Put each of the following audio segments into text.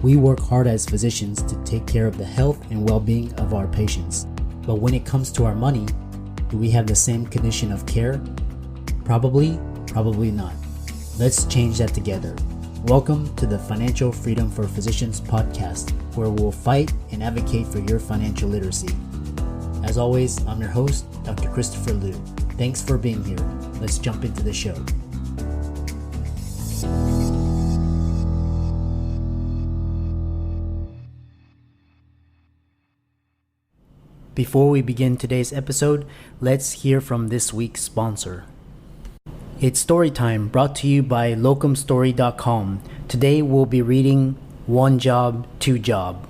We work hard as physicians to take care of the health and well-being of our patients. But when it comes to our money, do we have the same condition of care? Probably not. Let's change that together. Welcome to the Financial Freedom for Physicians podcast, where we'll fight and advocate for your financial literacy. As always, I'm your host, Dr. Christopher Liu. Thanks for being here. Let's jump into the show. Before we begin today's episode, let's hear from this week's sponsor. It's story time, brought to you by locumstory.com. Today we'll be reading One Job, Two Job.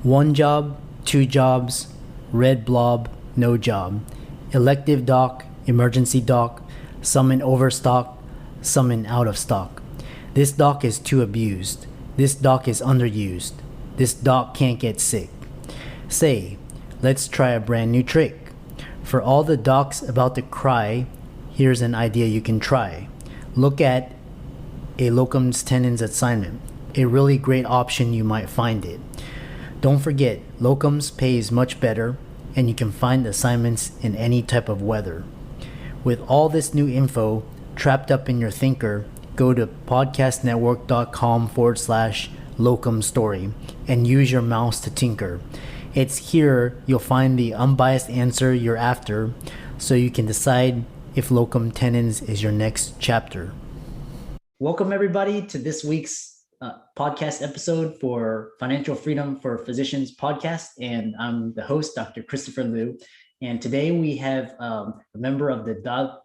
One job, two jobs, red blob, no job. Elective doc, emergency doc, some in overstock, some in out of stock. This doc is too abused. This doc is underused. This doc can't get sick. Say, let's try a brand new trick. For all the docs about to cry, here's an idea you can try. Look at a locums tenens assignment. A really great option, you might find it. Don't forget, locums pays much better, and you can find assignments in any type of weather. With all this new info trapped up in your thinker, go to podcastnetwork.com/locum story and use your mouse to tinker. It's here you'll find the unbiased answer you're after, so you can decide if locum tenens is your next chapter. Welcome everybody to this week's podcast episode for Financial Freedom for Physicians podcast, and I'm the host, Dr. Christopher Liu. And today we have a member of the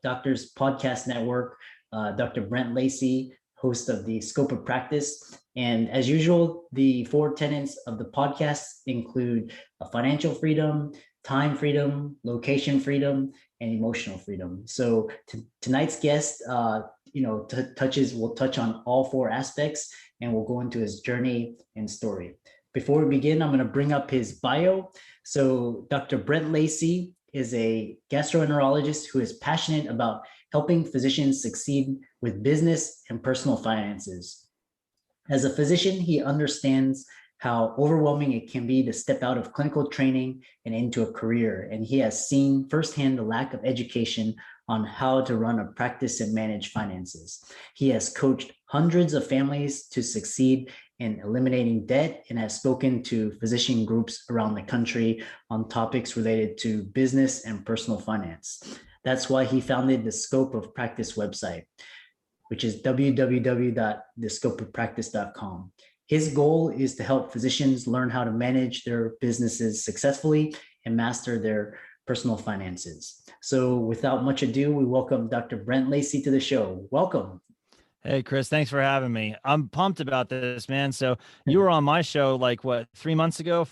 Doctors Podcast Network, Dr. Brent Lacey, host of the Scope of Practice. And as usual, the four tenets of the podcast include financial freedom, time freedom, location freedom, and emotional freedom. So tonight's guest, will touch on all four aspects, and we'll go into his journey and story. Before we begin, I'm going to bring up his bio. So Dr. Brent Lacey is a gastroenterologist who is passionate about helping physicians succeed with business and personal finances. As a physician, he understands how overwhelming it can be to step out of clinical training and into a career. And he has seen firsthand the lack of education on how to run a practice and manage finances. He has coached hundreds of families to succeed in eliminating debt and has spoken to physician groups around the country on topics related to business and personal finance. That's why he founded the Scope of Practice website, which is www.thescopeofpractice.com. His goal is to help physicians learn how to manage their businesses successfully and master their personal finances. So without much ado, we welcome Dr. Brent Lacey to the show. Welcome. Hey, Chris, thanks for having me. I'm pumped about this, man. So you were on my show, 4 months ago?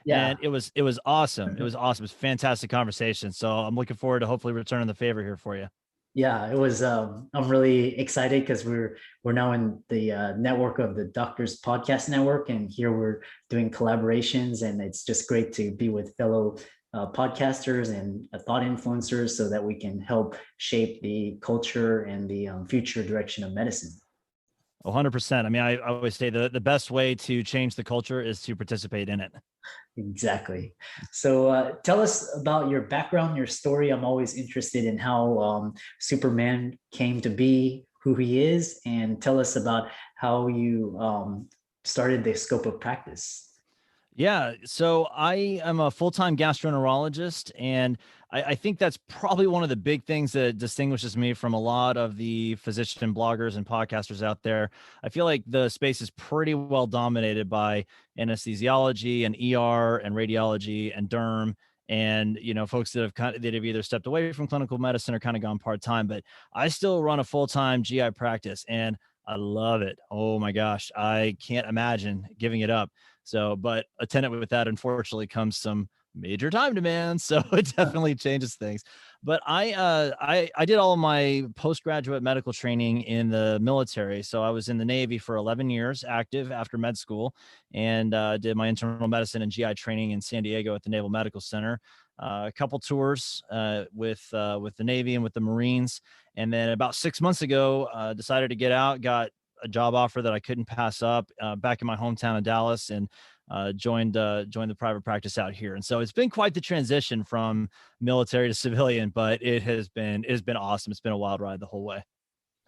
Yeah. And it was awesome. It was awesome. It was a fantastic conversation. So I'm looking forward to hopefully returning the favor here for you. Yeah, it was. I'm really excited because we're now in the network of the Doctors Podcast Network, and here we're doing collaborations, and it's just great to be with fellow podcasters and thought influencers so that we can help shape the culture and the future direction of medicine. 100%. I mean, I always say the best way to change the culture is to participate in it. Exactly. So tell us about your background, your story. I'm always interested in how Superman came to be who he is, and tell us about how you started the Scope of Practice. Yeah, so I am a full-time gastroenterologist, and I think that's probably one of the big things that distinguishes me from a lot of the physician bloggers and podcasters out there. I feel like the space is pretty well dominated by anesthesiology and ER and radiology and derm, and folks that have either stepped away from clinical medicine or kind of gone part-time. But I still run a full-time GI practice, and I love it. Oh my gosh, I can't imagine giving it up. So, but attendant with that, unfortunately, comes some major time demands. So it definitely changes things. But I did all of my postgraduate medical training in the military. So I was in the Navy for 11 years active after med school, and did my internal medicine and GI training in San Diego at the Naval Medical Center. A couple tours with the Navy and with the Marines. And then about 6 months ago, decided to get out, got a job offer that I couldn't pass up back in my hometown of Dallas, and joined the private practice out here. And so it's been quite the transition from military to civilian, but it has been awesome. It's been a wild ride the whole way.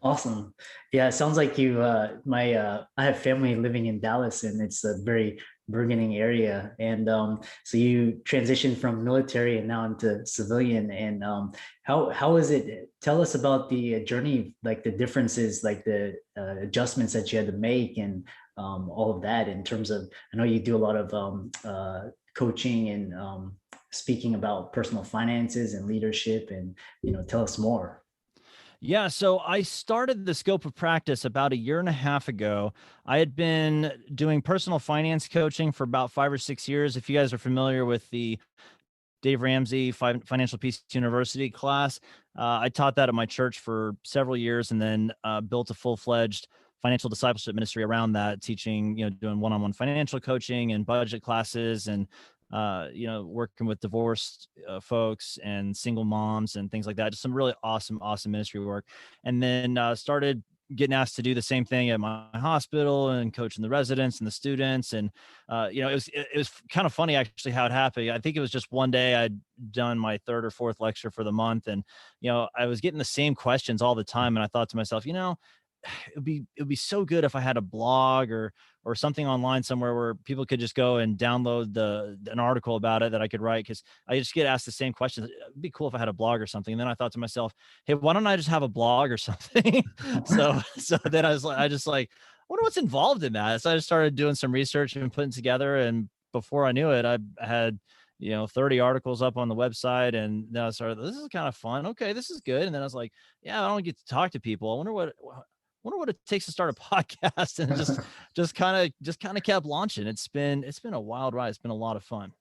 Awesome. Yeah, it sounds like you I have family living in Dallas, and it's a very burgeoning area. And so you transitioned from military and now into civilian. And how is it? Tell us about the journey, like the differences, like the adjustments that you had to make, and all of that in terms of, I know you do a lot of coaching and speaking about personal finances and leadership, and tell us more. Yeah, so I started the scope of practice about a year and a half ago. I had been doing personal finance coaching for about 5 or 6 years. If you guys are familiar with the Dave Ramsey Financial Peace University class, I taught that at my church for several years, and then built a full-fledged financial discipleship ministry around that, teaching, doing one-on-one financial coaching and budget classes, and working with divorced folks and single moms and things like that. Just some really awesome ministry work. And then started getting asked to do the same thing at my hospital and coaching the residents and the students. And it was kind of funny actually how it happened. I think it was just one day I'd done my third or fourth lecture for the month, and I was getting the same questions all the time. And I thought to myself, it would be so good if I had a blog or something online somewhere where people could just go and download an article about it that I could write, because I just get asked the same questions. It'd be cool if I had a blog or something. And then I thought to myself, hey, why don't I just have a blog or something? So then I just like, I wonder what's involved in that. So I just started doing some research and putting together, and before I knew it, I had 30 articles up on the website. And then I started, this is kind of fun. Okay, this is good. And then I was like, yeah, I don't get to talk to people. I wonder what it takes to start a podcast. And it just kind of kept launching. It's been a wild ride. It's been a lot of fun.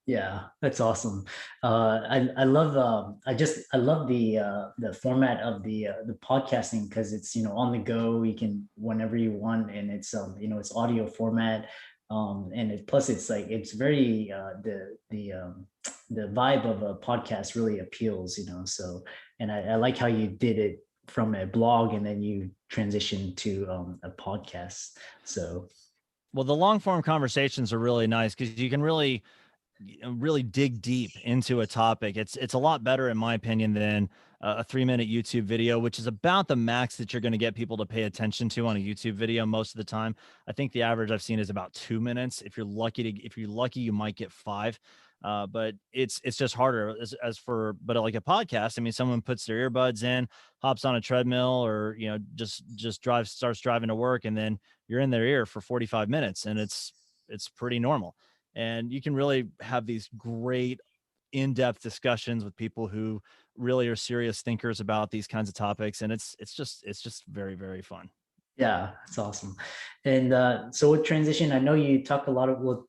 Yeah, that's awesome. I love I love the format of the podcasting, because it's on the go. You can whenever you want, and it's it's audio format, and plus it's like it's very the vibe of a podcast really appeals. So, and I like how you did it from a blog, and then you transitioned to a podcast. So Well, the long form conversations are really nice because you can really dig deep into a topic. It's a lot better, in my opinion, than a 3-minute YouTube video, which is about the max that you're going to get people to pay attention to on a YouTube video most of the time. I think the average I've seen is about 2 minutes. If you're lucky, you might get 5. But it's just harder but like a podcast. I mean, someone puts their earbuds in, hops on a treadmill, or just starts driving to work, and then you're in their ear for 45 minutes, and it's pretty normal. And you can really have these great in-depth discussions with people who really are serious thinkers about these kinds of topics. And it's just very, very fun. yeah, it's awesome. And so with transition, I know you talk a lot of, well,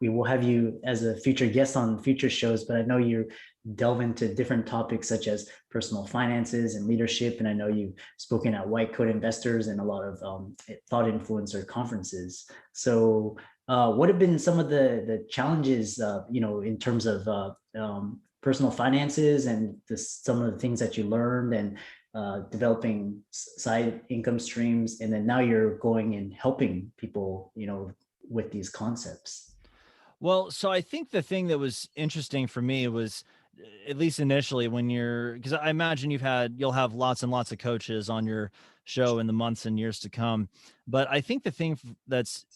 we will have you as a future guest on future shows, but I know you delve into different topics such as personal finances and leadership. And I know you've spoken at White Coat Investors and a lot of thought influencer conferences. So what have been some of the challenges, in terms of personal finances, and some of the things that you learned, and developing side income streams, and then now you're going and helping people, with these concepts? Well, so I think the thing that was interesting for me was, at least initially, because I imagine you'll have lots and lots of coaches on your show in the months and years to come. But I think the thing that's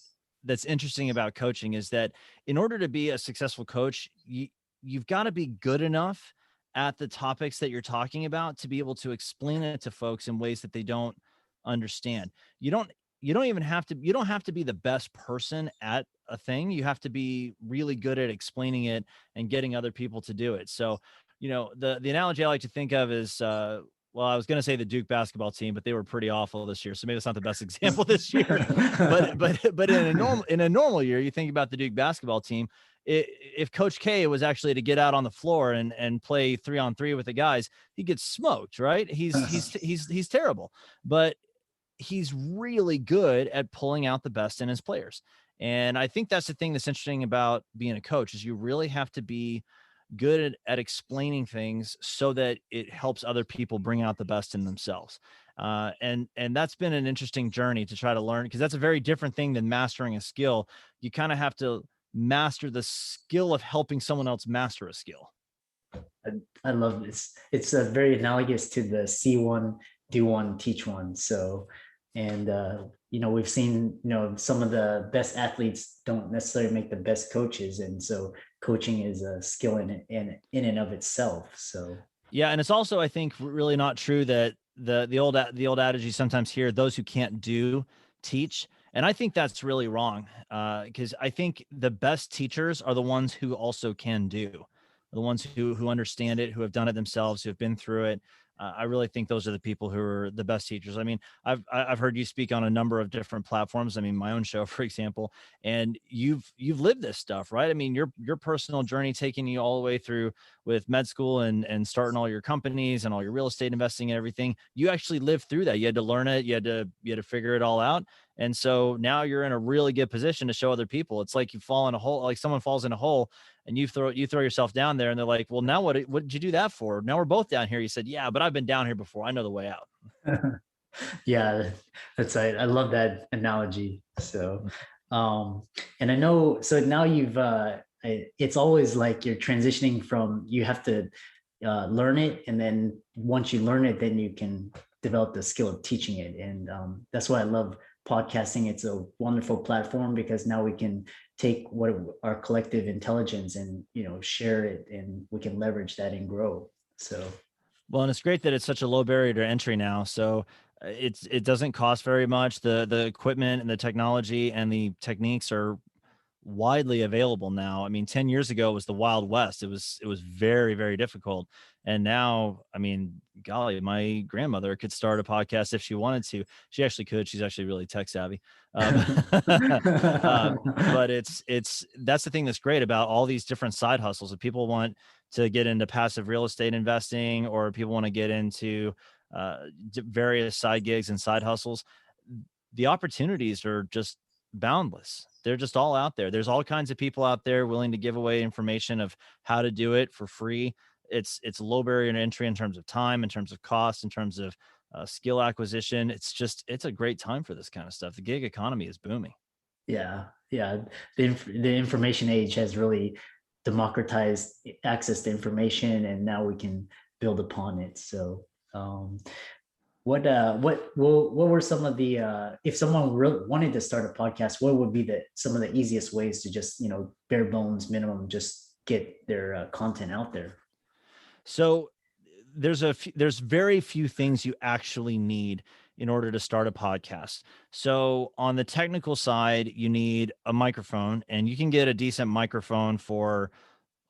interesting about coaching is that in order to be a successful coach, you've got to be good enough at the topics that you're talking about to be able to explain it to folks in ways that they don't understand. You don't have to be the best person at a thing. You have to be really good at explaining it and getting other people to do it. So, the analogy I like to think of is, well, I was going to say the Duke basketball team, but they were pretty awful this year. So maybe it's not the best example this year, but in a normal year, you think about the Duke basketball team. If Coach K was actually to get out on the floor and play 3-on-3 with the guys, he gets smoked, right? He's terrible, but he's really good at pulling out the best in his players. And I think that's the thing that's interesting about being a coach, is you really have to be good at explaining things so that it helps other people bring out the best in themselves. And that's been an interesting journey to try to learn, because that's a very different thing than mastering a skill. You kind of have to master the skill of helping someone else master a skill. I love this. It's very analogous to the see one, do one, teach one. So, and we've seen, some of the best athletes don't necessarily make the best coaches, and so coaching is a skill in and of itself. So, Yeah, and it's also, I think, really not true that the old adage you sometimes hear, those who can't do teach. And I think that's really wrong, because I think the best teachers are the ones who also can do, the ones who understand it, who have done it themselves, who have been through it. I really think those are the people who are the best teachers. I mean, I've heard you speak on a number of different platforms. I mean, my own show, for example, and you've lived this stuff, right? I mean, your personal journey taking you all the way through with med school and starting all your companies and all your real estate investing and everything. You actually lived through that. You had to learn it. You had to figure it all out. And so now you're in a really good position to show other people. It's like you fall in a hole, like someone falls in a hole and you throw yourself down there, and they're like, well, now what did you do that for? Now we're both down here. You said, yeah, but I've been down here before. I know the way out. yeah, that's right. I love that analogy. So, and I know, so now it's always like you're transitioning from, you have to learn it. And then once you learn it, then you can develop the skill of teaching it. And that's why I love podcasting. It's a wonderful platform because now we can take what our collective intelligence and, share it, and we can leverage that and grow. So. Well, and it's great that it's such a low barrier to entry now. So it doesn't cost very much. The equipment and the technology and the techniques are widely available now. I mean, 10 years ago it was the Wild West. It was very, very difficult. And now, I mean, golly, my grandmother could start a podcast if she wanted to. She actually could. She's actually really tech savvy. But that's the thing that's great about all these different side hustles. If people want to get into passive real estate investing, or people want to get into various side gigs and side hustles, the opportunities are just boundless. They're just all out there. There's all kinds of people out there willing to give away information of how to do it for free. It's low barrier to entry in terms of time, in terms of cost, in terms of skill acquisition. It's a great time for this kind of stuff. The gig economy is booming. Yeah. The information age has really democratized access to information, and now we can build upon it. So, what were some of the if someone really wanted to start a podcast, what would be some of the easiest ways to just, bare bones minimum, just get their content out there? So there's very few things you actually need in order to start a podcast. So on the technical side, you need a microphone, and you can get a decent microphone for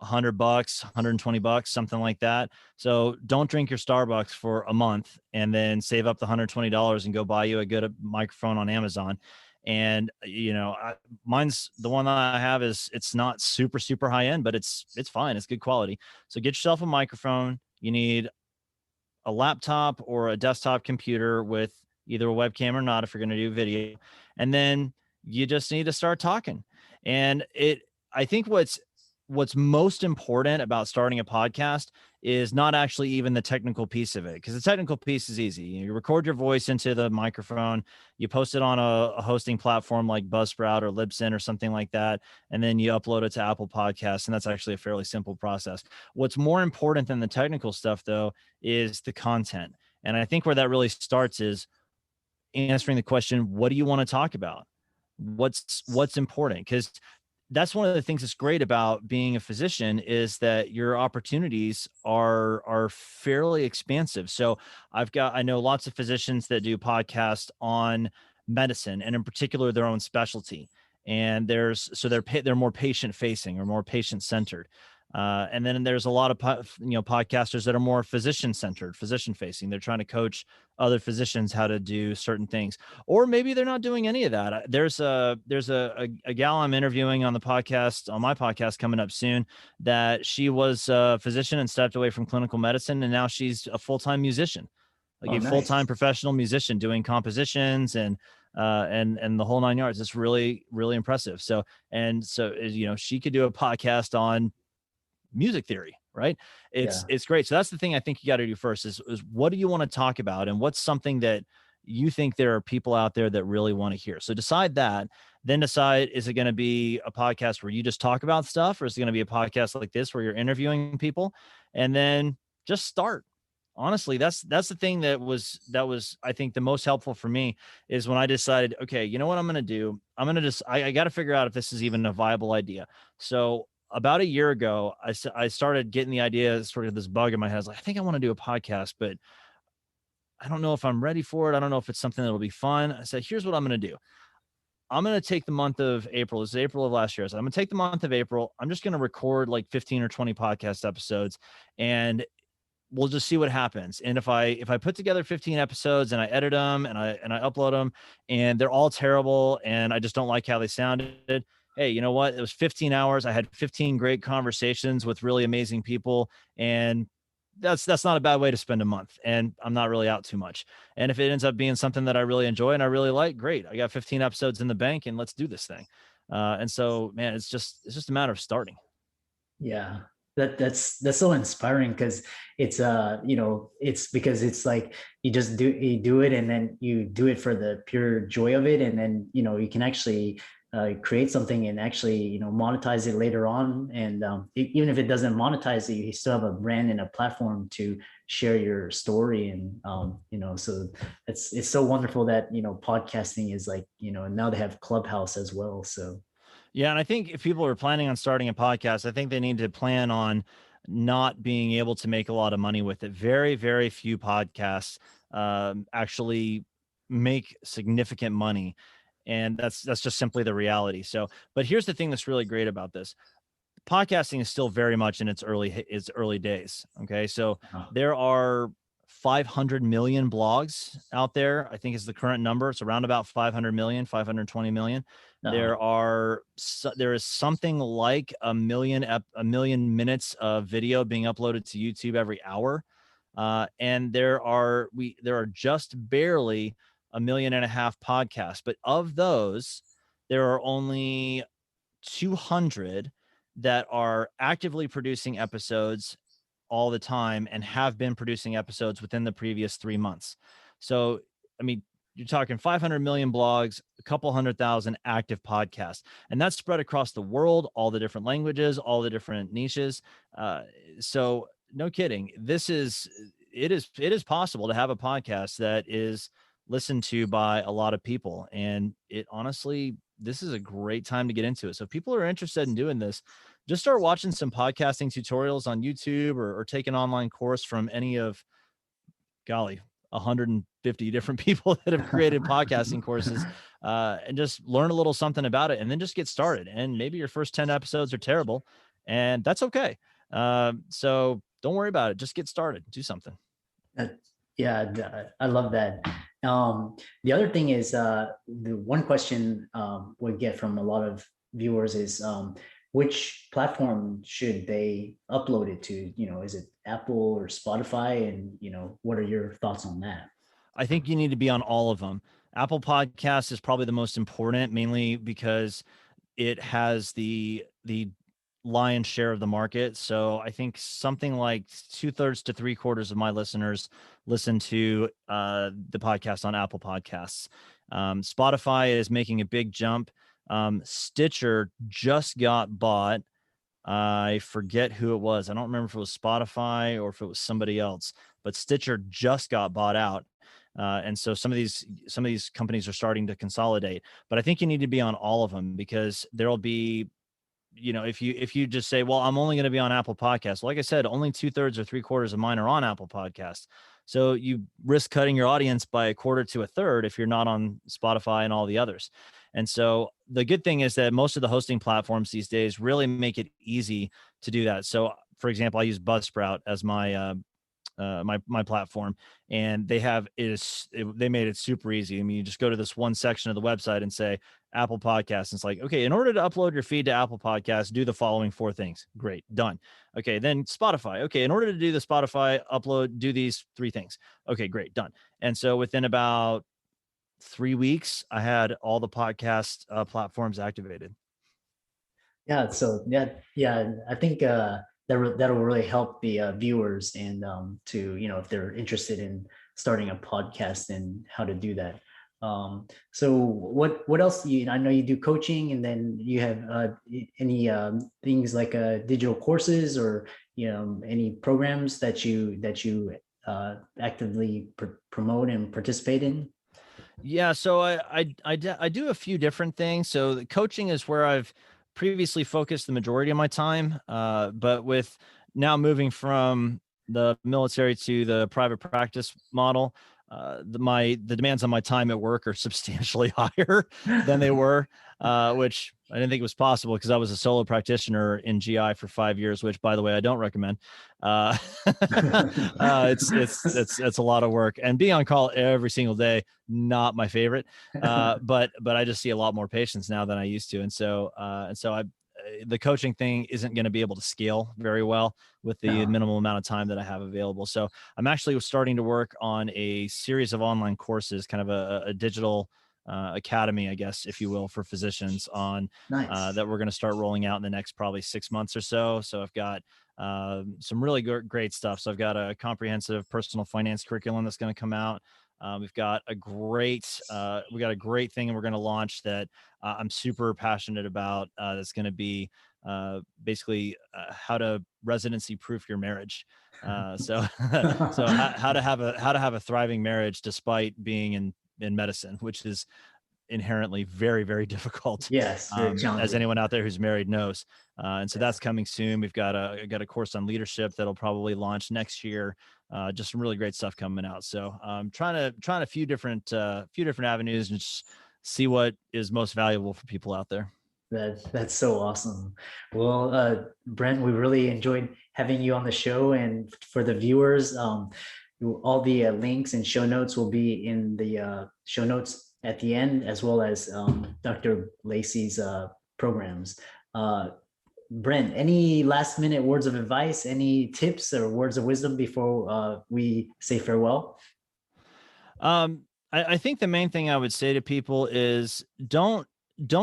$100, $120, something like that. So don't drink your Starbucks for a month and then save up the $120 and go buy you a good microphone on Amazon. And mine's the one that I have it's not super, super high end, but it's fine. It's good quality. So get yourself a microphone. You need a laptop or a desktop computer with either a webcam or not, if you're going to do video. And then you just need to start talking. And I think what's most important about starting a podcast is not actually even the technical piece of it, because the technical piece is easy. You record your voice into the microphone, you post it on a hosting platform like Buzzsprout or Libsyn or something like that, and then you upload it to Apple Podcasts, and that's actually a fairly simple process. What's more important than the technical stuff, though, is the content. And I think where that really starts is answering the question, what do you want to talk about? What's important? Because that's one of the things that's great about being a physician, is that your opportunities are fairly expansive. So I know lots of physicians that do podcasts on medicine, and in particular their own specialty. And they're more patient facing or more patient centered. And then there's a lot of podcasters that are more physician centered, physician facing. They're trying to coach other physicians how to do certain things, or maybe they're not doing any of that. There's a gal I'm interviewing on my podcast coming up soon, that she was a physician and stepped away from clinical medicine, and now she's a full-time musician, like Nice. full-time professional musician, doing compositions and the whole nine yards. It's really, really impressive. So she could do a podcast on music theory, right? Yeah. It's great. So that's the thing I think you got to do first is what do you want to talk about, and what's something that you think there are people out there that really want to hear. So decide that, then decide, is it going to be a podcast where you just talk about stuff, or is it going to be a podcast like this where you're interviewing people? And then just start. Honestly, that's the thing that was I think the most helpful for me is when I decided, okay, you know what I'm going to do? I'm going to just I got to figure out if this is even a viable idea. So about a year ago, I started getting the idea, sort of this bug in my head. I was like, I think I want to do a podcast, but I don't know if I'm ready for it. I don't know if it's something that'll be fun. I said, here's what I'm going to do. I'm going to take the month of April. This is April of last year. So I'm going to take the month of April. I'm just going to record like 15 or 20 podcast episodes, and we'll just see what happens. And if I put together 15 episodes and I edit them and I upload them and they're all terrible and I just don't like how they sounded, hey, you know what? It was 15 hours. I had 15 great conversations with really amazing people, and that's not a bad way to spend a month. And I'm not really out too much. And if it ends up being something that I really enjoy and I really like, great. I got 15 episodes in the bank, and let's do this thing. And so, man, it's just a matter of starting. Yeah, that's so inspiring, because it's it's because it's like you do it, and then you do it for the pure joy of it, and then you can actually create something and actually monetize it later on. And even if it doesn't monetize it, you still have a brand and a platform to share your story. And so it's so wonderful that podcasting is like, and now they have Clubhouse as well. So Yeah, and I think if people are planning on starting a podcast, I think they need to plan on not being able to make a lot of money with it. Very, very few podcasts actually make significant money, and that's just simply the reality. So, but here's the thing that's really great about this: podcasting is still very much in its early days. Okay, so uh, there are 500 million blogs out there. I think is the current number. It's around about 500 million, 520 million. uh, There is something like a million minutes of video being uploaded to YouTube every hour, and there are just barely 1.5 million podcasts. But of those, there are only 200 that are actively producing episodes all the time and have been producing episodes within the previous 3 months. So, I mean, you're talking 500 million blogs, a couple 100,000 active podcasts, and that's spread across the world, all the different languages, all the different niches. So, no kidding. It is possible to have a podcast that is listened to by a lot of people, and it honestly, this is a great time to get into it. So if people are interested in doing this, just start watching some podcasting tutorials on YouTube, or take an online course from any of, golly, 150 different people that have created podcasting courses, and just learn a little something about it, and then just get started. And maybe your first 10 episodes are terrible, and that's okay. So don't worry about it. Just get started. Do something. Uh, yeah, I love that. The other thing is, the one question we get from a lot of viewers is, which platform should they upload it to? Is it Apple or Spotify? And what are your thoughts on that? I think you need to be on all of them. Apple Podcasts is probably the most important, mainly because it has the lion's share of the market. So I think something like 2/3 to 3/4 of my listeners listen to the podcast on Apple Podcasts. Spotify is making a big jump. Stitcher just got bought. I forget who it was. I don't remember if it was Spotify or if it was somebody else, but Stitcher just got bought out. And so some of these companies are starting to consolidate. But I think you need to be on all of them, because there'll be, if you just say, well, I'm only going to be on Apple Podcasts. Like I said, only 2/3 or 3/4 of mine are on Apple Podcasts. So you risk cutting your audience by a quarter to a third if you're not on Spotify and all the others. And so the good thing is that most of the hosting platforms these days really make it easy to do that. So, for example, I use Buzzsprout as my platform, and they made it super easy. I mean, you just go to this one section of the website and say Apple Podcasts, and it's like, okay, in order to upload your feed to Apple Podcasts, do the following 4 things. Great, done. Okay, then Spotify. Okay, in order to do the Spotify upload, do these 3 things. Okay, great, done. And so within about 3 weeks, I had all the podcast platforms activated. Yeah, so yeah, I think that'll really help the viewers and to if they're interested in starting a podcast and how to do that. So what else I know you do coaching, and then you have any things like digital courses or any programs that you actively promote and participate in? Yeah, so I do a few different things. So the coaching is where I've previously focused the majority of my time, but with now moving from the military to the private practice model, the demands on my time at work are substantially higher than they were, which I didn't think was possible because I was a solo practitioner in GI for 5 years, which, by the way, I don't recommend. Uh, it's a lot of work, and being on call every single day, not my favorite. But I just see a lot more patients now than I used to, and so the coaching thing isn't going to be able to scale very well with the No. minimal amount of time that I have available. So I'm actually starting to work on a series of online courses, kind of a digital academy, I guess, if you will, for physicians on Nice. that we're going to start rolling out in the next probably 6 months or so. So I've got some really great stuff. So I've got a comprehensive personal finance curriculum that's going to come out. We've got a great thing, and we're going to launch that I'm super passionate about. That's going to be basically how to residency proof your marriage. So how to have a thriving marriage despite being in medicine, which is inherently very, very difficult, Yes, very as challenging. anyone out there who's married knows. And so Yes. that's coming soon. We've got a course on leadership that'll probably launch next year. Just some really great stuff coming out. So trying a few different avenues and just see what is most valuable for people out there. That's so awesome. Well, Brent, we really enjoyed having you on the show, and for the viewers, all the links and show notes will be in the show notes at the end, as well as Dr. Lacey's programs. Brent, any last minute words of advice, any tips or words of wisdom before we say farewell? I think the main thing I would say to people is don't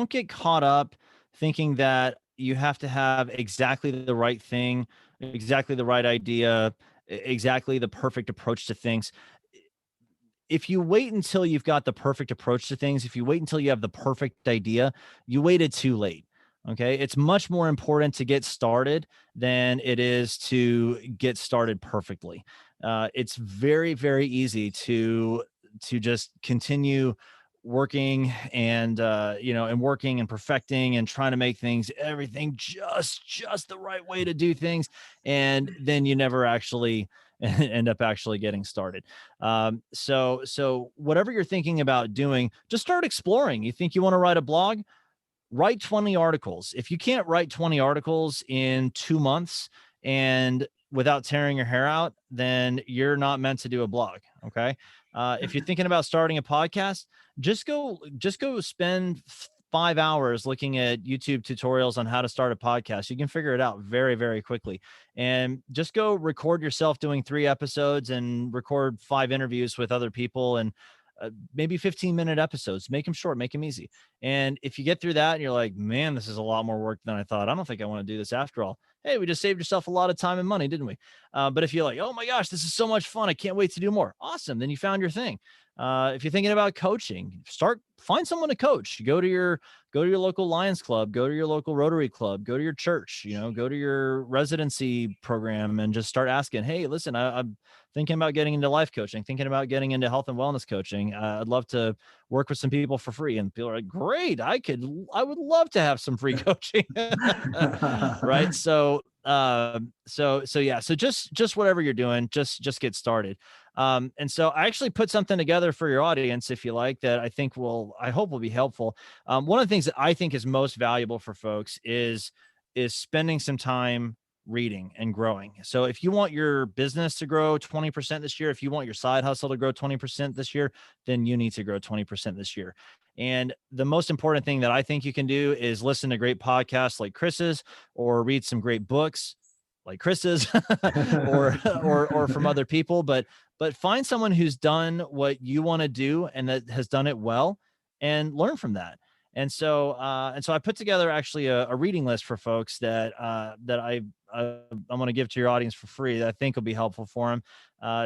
get caught up thinking that you have to have exactly the right thing, exactly the right idea, exactly the perfect approach to things. If you wait until you've got the perfect approach to things, if you wait until you have the perfect idea, you waited too late. Okay. It's much more important to get started than it is to get started perfectly. It's very, very easy to just continue working and and working and perfecting and trying to make everything just the right way to do things, and then you never actually end up actually getting started. So whatever you're thinking about doing, just start exploring. You think you want to write a blog? Write 20 articles. If you can't write 20 articles in 2 months and without tearing your hair out, then you're not meant to do a blog. Okay. If you're thinking about starting a podcast, just go spend 5 hours looking at YouTube tutorials on how to start a podcast. You can figure it out very, very quickly. And just go record yourself doing 3 episodes and record 5 interviews with other people, and maybe 15-minute episodes. Make them short, make them easy. And if you get through that and you're like, man, this is a lot more work than I thought, I don't think I want to do this after all. Hey, we just saved yourself a lot of time and money, didn't we? But if you're like, oh my gosh, this is so much fun, I can't wait to do more. Awesome. Then you found your thing. If you're thinking about coaching, find someone to coach. Go to your local Lions Club, go to your local Rotary Club, go to your church, go to your residency program and just start asking, hey, listen, I'm thinking about getting into life coaching, thinking about getting into health and wellness coaching. I'd love to work with some people for free. And people are like, great, I would love to have some free coaching. Right. So yeah. So just whatever you're doing, just get started. And so I actually put something together for your audience, if you like, that I hope will be helpful. One of the things that I think is most valuable for folks is spending some time reading and growing. So if you want your business to grow 20% this year, if you want your side hustle to grow 20% this year, then you need to grow 20% this year. And the most important thing that I think you can do is listen to great podcasts like Chris's, or read some great books like Chris's, or from other people. But find someone who's done what you want to do and that has done it well, and learn from that. And so I put together actually a reading list for folks that I'm going to give to your audience for free that I think will be helpful for them.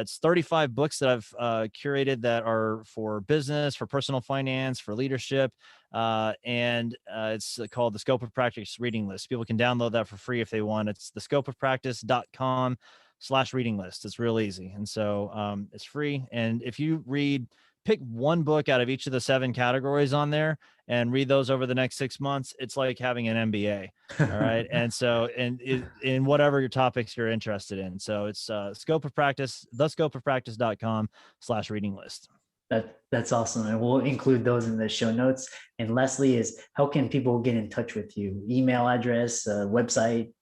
It's 35 books that I've curated that are for business, for personal finance, for leadership. And it's called the Scope of Practice Reading List. People can download that for free if they want. It's thescopeofpractice.com/reading list. It's real easy. And so it's free. And if you pick one book out of each of the 7 categories on there and read those over the next 6 months, it's like having an MBA. All right. And so, in whatever your topics you're interested in. So it's Scope of Practice, thescopeofpractice.com/reading list. That's awesome. And we'll include those in the show notes. And lastly is, how can people get in touch with you? Email address, website?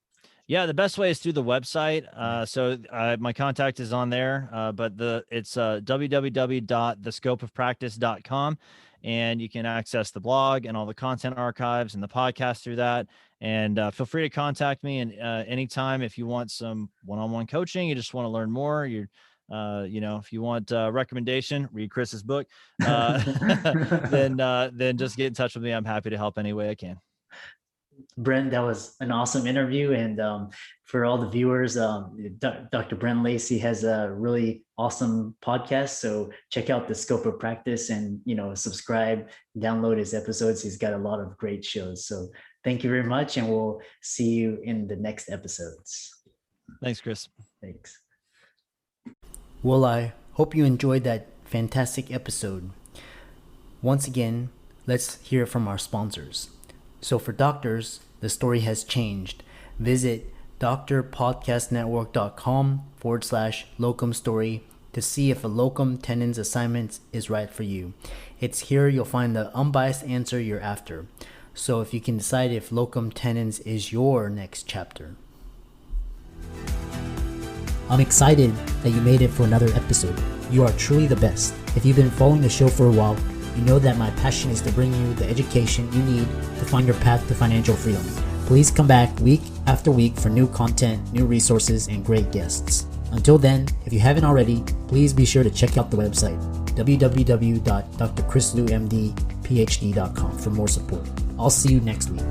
Yeah, the best way is through the website. So my contact is on there, but it's www.thescopeofpractice.com, and you can access the blog and all the content archives and the podcast through that. And feel free to contact me and anytime if you want some one-on-one coaching, you just want to learn more. If you want a recommendation, read Chris's book, then just get in touch with me. I'm happy to help any way I can. Brent, that was an awesome interview. And for all the viewers, Dr. Brent Lacey has a really awesome podcast. So check out the Scope of Practice and, subscribe, download his episodes. He's got a lot of great shows. So thank you very much. And we'll see you in the next episodes. Thanks, Chris. Thanks. Well, I hope you enjoyed that fantastic episode. Once again, let's hear from our sponsors. So for doctors, the story has changed. Visit drpodcastnetwork.com/locum story to see if a locum tenens assignment is right for you. It's here you'll find the unbiased answer you're after. So if you can decide if locum tenens is your next chapter. I'm excited that you made it for another episode. You are truly the best. If you've been following the show for a while, you know that my passion is to bring you the education you need to find your path to financial freedom. Please come back week after week for new content, new resources, and great guests. Until then, if you haven't already, please be sure to check out the website, www.drchrislewmdphd.com for more support. I'll see you next week.